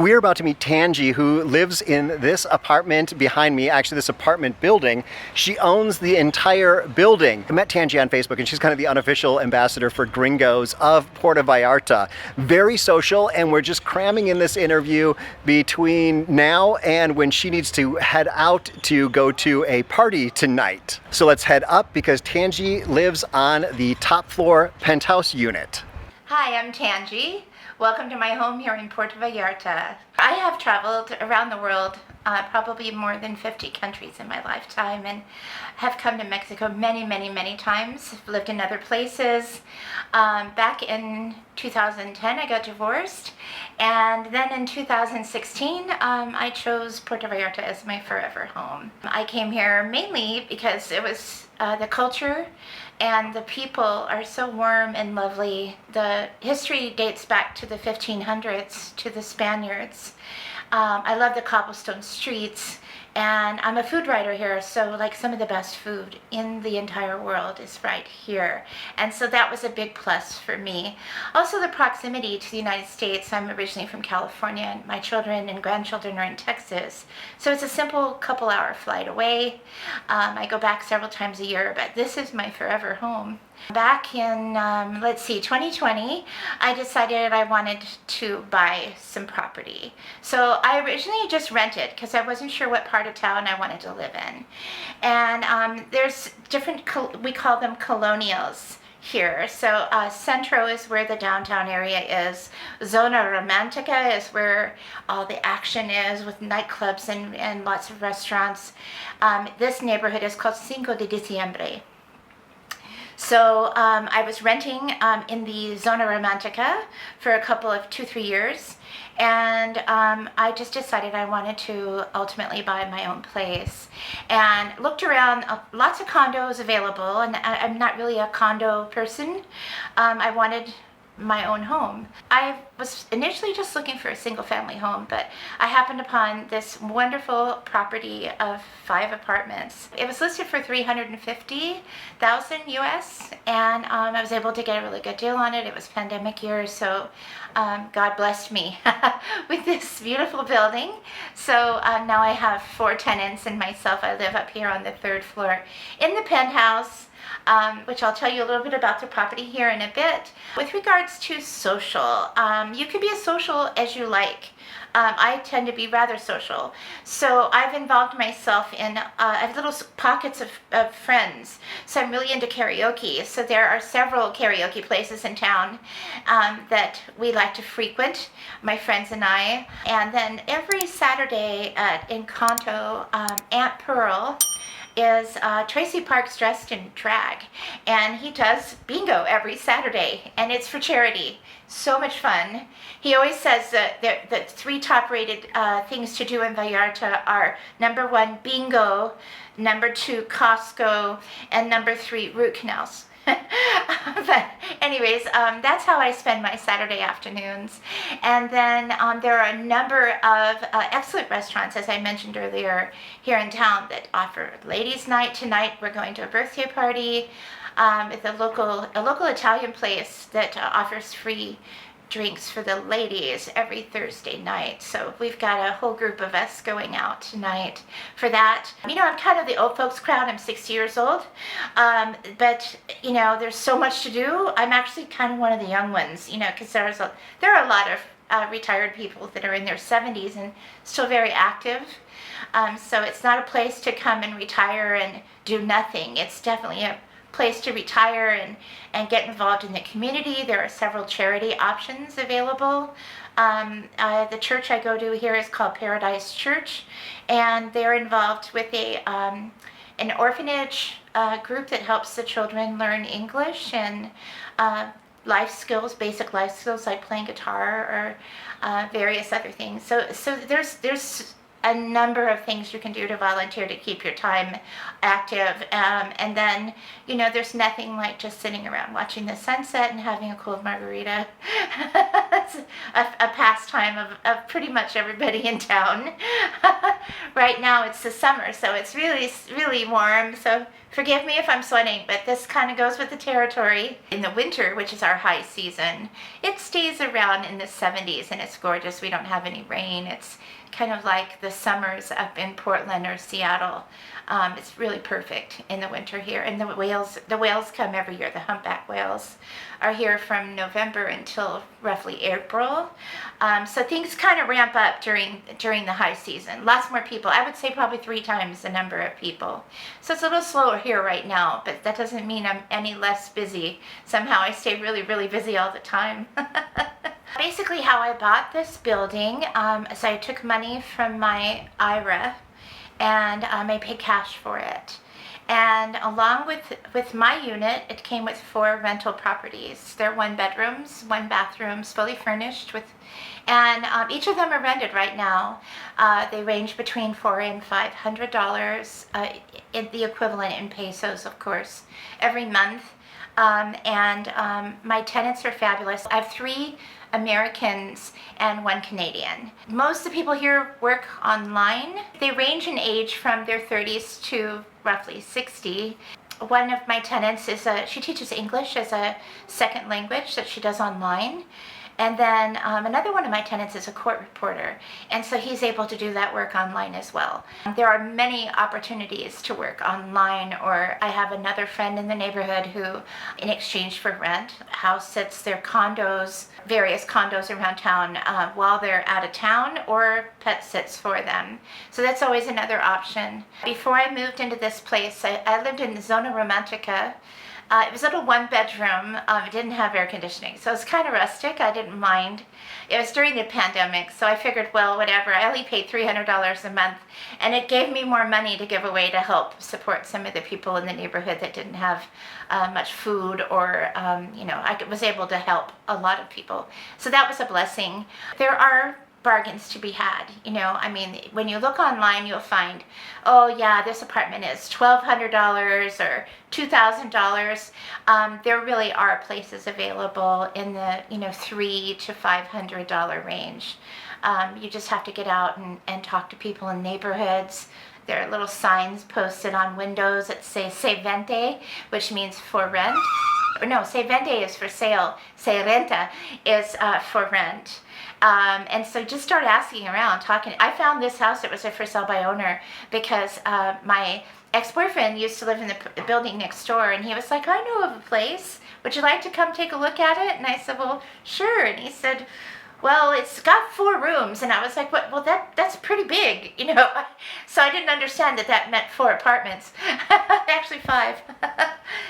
We are about to meet Tanji, who lives in this apartment behind me, actually this apartment building. She owns the entire building. I met Tanji on Facebook, and she's kind of the unofficial ambassador for Gringos of Puerto Vallarta. Very social, and we're just cramming in this interview between now and when she needs to head out to go to a party tonight. So let's head up because Tanji lives on the top floor penthouse unit. Hi, I'm Tanji. Welcome to my home here in Puerto Vallarta. I have traveled around the world, probably more than 50 countries in my lifetime, and have come to Mexico many times. I've lived in other places. Back in 2010, I got divorced, and then in 2016, I chose Puerto Vallarta as my forever home. I came here mainly because it was the culture and the people are so warm and lovely. The history dates back to the 1500s, to the Spaniards. I love the cobblestone streets, and I'm a food writer here, so like some of the best food in the entire world is right here. And so that was a big plus for me. Also the proximity to the United States. I'm originally from California, and my children and grandchildren are in Texas. So it's a simple couple-hour flight away. I go back several times a year, but this is my forever home. Back in, 2020, I decided I wanted to buy some property. So I originally just rented because I wasn't sure what part of town I wanted to live in. And there's different, we call them colonials here. So Centro is where the downtown area is. Zona Romantica is where all the action is with nightclubs and lots of restaurants. This neighborhood is called Cinco de Diciembre. So I was renting in the Zona Romantica for a couple of 2-3 years, and I just decided I wanted to ultimately buy my own place, and looked around, lots of condos available, and I'm not really a condo person. I wanted my own home. I was initially just looking for a single family home, but I happened upon this wonderful property of 5 apartments. It was listed for $350,000 US, and I was able to get a really good deal on it. It was pandemic year, so God blessed me with this beautiful building. So now I have 4 tenants and myself. I live up here on the 3rd floor in the penthouse. Which I'll tell you a little bit about the property here in a bit. With regards to social, you can be as social as you like. I tend to be rather social. So I've involved myself in, I have little pockets of friends. So I'm really into karaoke. So there are several karaoke places in town that we like to frequent, my friends and I. And then every Saturday at Encanto, Aunt Pearl is Tracy Parks dressed in drag, and he does bingo every Saturday, and it's for charity. So much fun. He always says that the 3 top rated things to do in Vallarta are number 1, bingo, number 2, Costco, and number 3, root canals. But anyways, that's how I spend my Saturday afternoons. And then there are a number of excellent restaurants, as I mentioned earlier, here in town that offer ladies' night. Tonight we're going to a birthday party at a local Italian place that offers free drinks for the ladies every Thursday night. So we've got a whole group of us going out tonight for that. You know, I'm kind of the old folks crowd. I'm 60 years old, but you know, there's so much to do. I'm actually kind of one of the young ones, you know, because there are a lot of retired people that are in their 70s and still very active. So it's not a place to come and retire and do nothing. It's definitely a place to retire and get involved in the community. There are several charity options available. The church I go to here is called Paradise Church, and they're involved with an orphanage group that helps the children learn English and life skills, basic life skills like playing guitar or various other things. So there's a number of things you can do to volunteer to keep your time active, and then, you know, there's nothing like just sitting around watching the sunset and having a cold margarita. It's a pastime of pretty much everybody in town. Right now it's the summer, so it's really warm, so Forgive me if I'm sweating, but this kind of goes with the territory. In the winter, which is our high season, it stays around in the 70s and it's gorgeous. We don't have any rain. It's kind of like the summers up in Portland or Seattle. It's really perfect in the winter here. And the whales come every year. The humpback whales are here from November until roughly April. So things kind of ramp up during the high season. Lots more people. I would say probably 3 times the number of people. So it's a little slower here right now, but that doesn't mean I'm any less busy. Somehow I stay really, really busy all the time. Basically how I bought this building is I took money from my IRA and I paid cash for it. And along with my unit, it came with 4 rental properties. They're 1 bedrooms, 1 bathrooms, fully furnished and each of them are rented right now. They range between $400 and $500, the equivalent in pesos, of course, every month. My tenants are fabulous. I have 3 Americans and 1 Canadian. Most of the people here work online. They range in age from their 30s to roughly 60. One of my tenants she teaches English as a second language that she does online. And then another one of my tenants is a court reporter, and so he's able to do that work online as well. There are many opportunities to work online, or I have another friend in the neighborhood who, in exchange for rent, house sits their condos, various condos around town while they're out of town, or pet sits for them. So that's always another option. Before I moved into this place, I lived in the Zona Romantica. It was a little 1-bedroom. It didn't have air conditioning, so it was kind of rustic. I didn't mind. It was during the pandemic, so I figured, well, whatever. I only paid $300 a month, and it gave me more money to give away to help support some of the people in the neighborhood that didn't have much food, or I was able to help a lot of people. So that was a blessing. There are bargains to be had. When you look online, you'll find, oh yeah, this apartment is $1,200 or $2,000. There really are places available in the $300 to $500 range. You just have to get out and talk to people in neighborhoods. There are little signs posted on windows that say "Se vende," which means for rent. No, "Se vende" is for sale. "Se renta" is for rent. And so just start asking around, talking. I found this house, it was a for sale by owner, because my ex-boyfriend used to live in the building next door, and he was like, I know of a place. Would you like to come take a look at it? And I said, well, sure. And he said, well, it's got 4 rooms. And I was like, what? Well, that's pretty big, So I didn't understand that meant 4 apartments. Actually 5.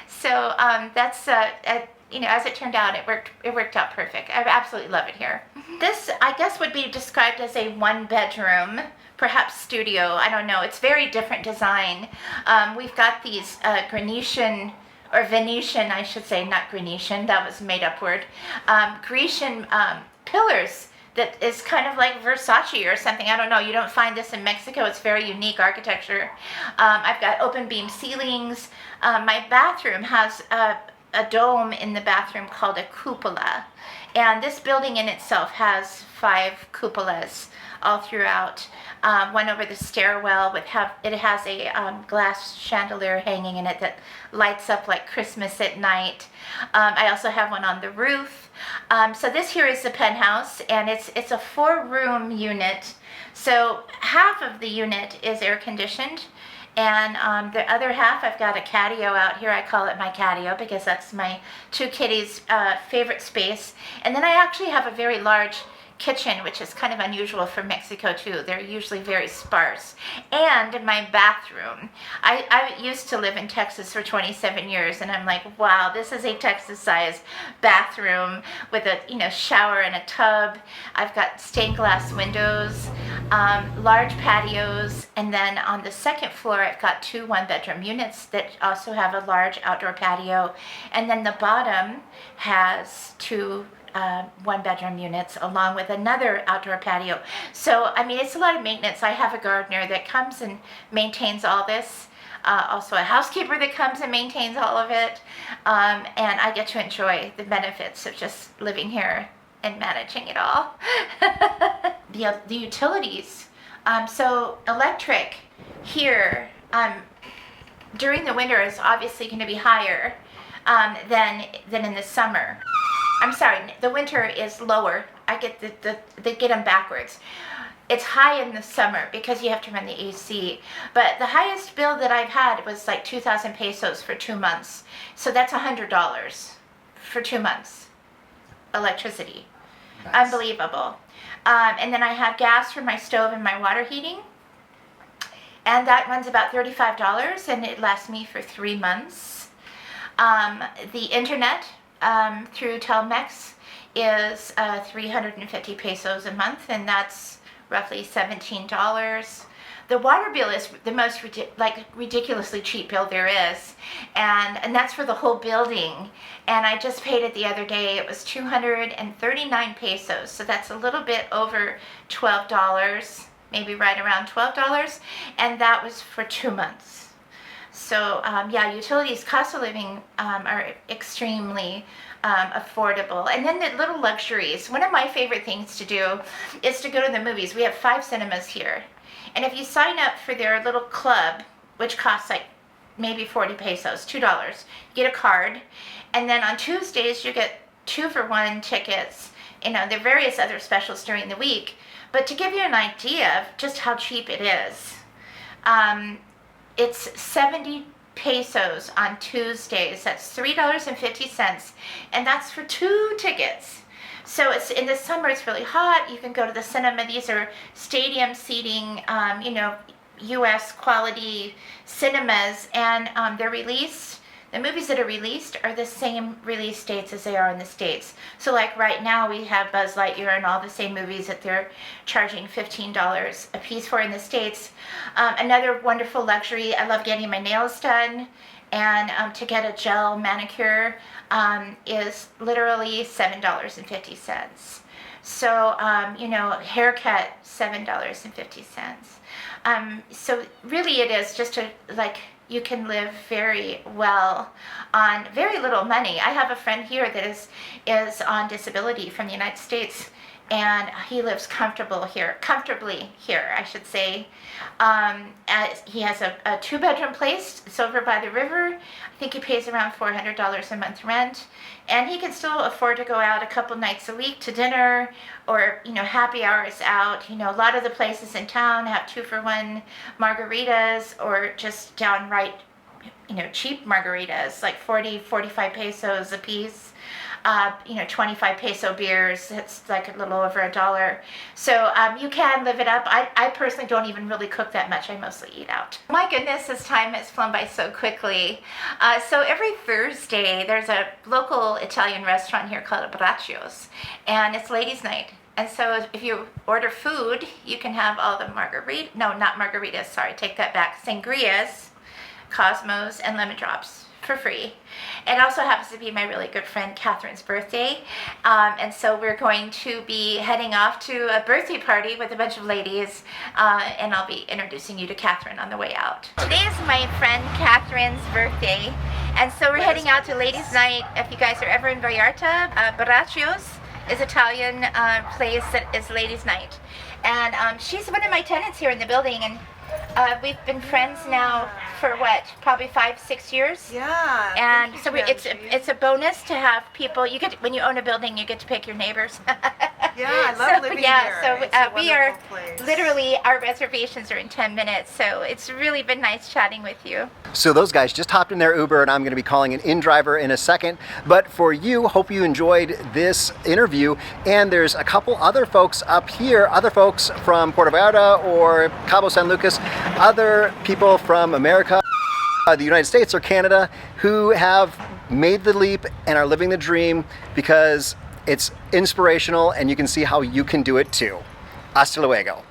So that's, as it turned out, it worked out perfect. I absolutely love it here. This, I guess, would be described as a 1-bedroom, perhaps studio. I don't know. It's very different design. We've got these Grecian, or Venetian, I should say, not Grecian. That was a made-up word. Grecian pillars that is kind of like Versace or something. I don't know. You don't find this in Mexico. It's very unique architecture. I've got open beam ceilings. My bathroom has a dome in the bathroom called a cupola. And this building in itself has 5 cupolas all throughout. One over the stairwell it has a glass chandelier hanging in it that lights up like Christmas at night. I also have one on the roof. So this here is the penthouse, and it's a 4-room unit. So half of the unit is air conditioned, and the other half, I've got a catio out here. I call it my catio because that's my 2 kitties' favorite space. And then I actually have a very large kitchen, which is kind of unusual for Mexico too. They're usually very sparse. And my bathroom. I used to live in Texas for 27 years, and I'm like, wow, this is a Texas-sized bathroom with a shower and a tub. I've got stained glass windows, large patios, and then on the second floor I've got 2 1-bedroom units that also have a large outdoor patio, and then the bottom has 2 1-bedroom units along with another outdoor patio. So it's a lot of maintenance. I have a gardener that comes and maintains all this, also a housekeeper that comes and maintains all of it, and I get to enjoy the benefits of just living here and managing it all. The utilities, so electric here, during the winter is obviously going to be higher than in the summer. I'm sorry, the winter is lower. I get they get them backwards. It's high in the summer because you have to run the AC. But the highest bill that I've had was like 2,000 pesos for 2 months. So that's $100 for 2 months. Electricity. Nice. Unbelievable. And then I have gas for my stove and my water heating. And that runs about $35 and it lasts me for 3 months. The internet through Telmex is 350 pesos a month, and that's roughly $17. The water bill is the most ridiculously cheap bill there is, and that's for the whole building. And I just paid it the other day. It was 239 pesos, so that's a little bit over $12, maybe right around $12, and that was for 2 months. So yeah, utilities, cost of living are extremely affordable. And then the little luxuries. One of my favorite things to do is to go to the movies. We have 5 cinemas here. And if you sign up for their little club, which costs like maybe 40 pesos, $2, you get a card. And then on Tuesdays, you get 2-for-1 tickets. You know, there are various other specials during the week. But to give you an idea of just how cheap it is, it's 70 pesos on Tuesdays. That's $3.50, and that's for 2 tickets. So it's in the summer. It's really hot. You can go to the cinema. These are stadium seating, you know, U.S. quality cinemas, and they're released. The movies that are released are the same release dates as they are in the States. So like right now we have Buzz Lightyear and all the same movies that they're charging $15 a piece for in the States. Another wonderful luxury, I love getting my nails done, and to get a gel manicure is literally $7.50. So, you know, haircut, $7.50. So really it is just you can live very well on very little money. I have a friend here that is on disability from the United States, and he lives comfortably here, I should say. He has a 2-bedroom place. It's over by the river. I think he pays around $400 a month rent, and he can still afford to go out a couple nights a week to dinner, or, you know, happy hours out. You know, a lot of the places in town have 2-for-1 margaritas, or just downright, you know, cheap margaritas, like 40, 45 pesos a piece. You know, 25 peso beers, it's like a little over $1. So you can live it up. I personally don't even really cook that much. I mostly eat out. My goodness, this time has flown by so quickly. So every Thursday, there's a local Italian restaurant here called Braccios, and it's ladies' night. And so if you order food, you can have all the not margaritas, sorry, take that back, sangrias, Cosmos, and lemon drops for free. It also happens to be my really good friend Catherine's birthday, and so we're going to be heading off to a birthday party with a bunch of ladies, and I'll be introducing you to Catherine on the way out. Today is my friend Catherine's birthday, and so we're heading out to ladies' night. If you guys are ever in Vallarta, Braccios is Italian place that is ladies' night, and she's one of my tenants here in the building, and we've been friends now for what, probably 5-6 years. Yeah. And so it's a bonus to have people. You get, when you own a building, you get to pick your neighbors. Yeah, I love living here. So we are literally, our reservations are in 10 minutes. So it's really been nice chatting with you. So those guys just hopped in their Uber, and I'm going to be calling an in-driver in a second. But for you, hope you enjoyed this interview. And there's a couple other folks up here, other folks from Puerto Vallarta or Cabo San Lucas, other people from America, the United States or Canada, who have made the leap and are living the dream, because it's inspirational and you can see how you can do it too. Hasta luego.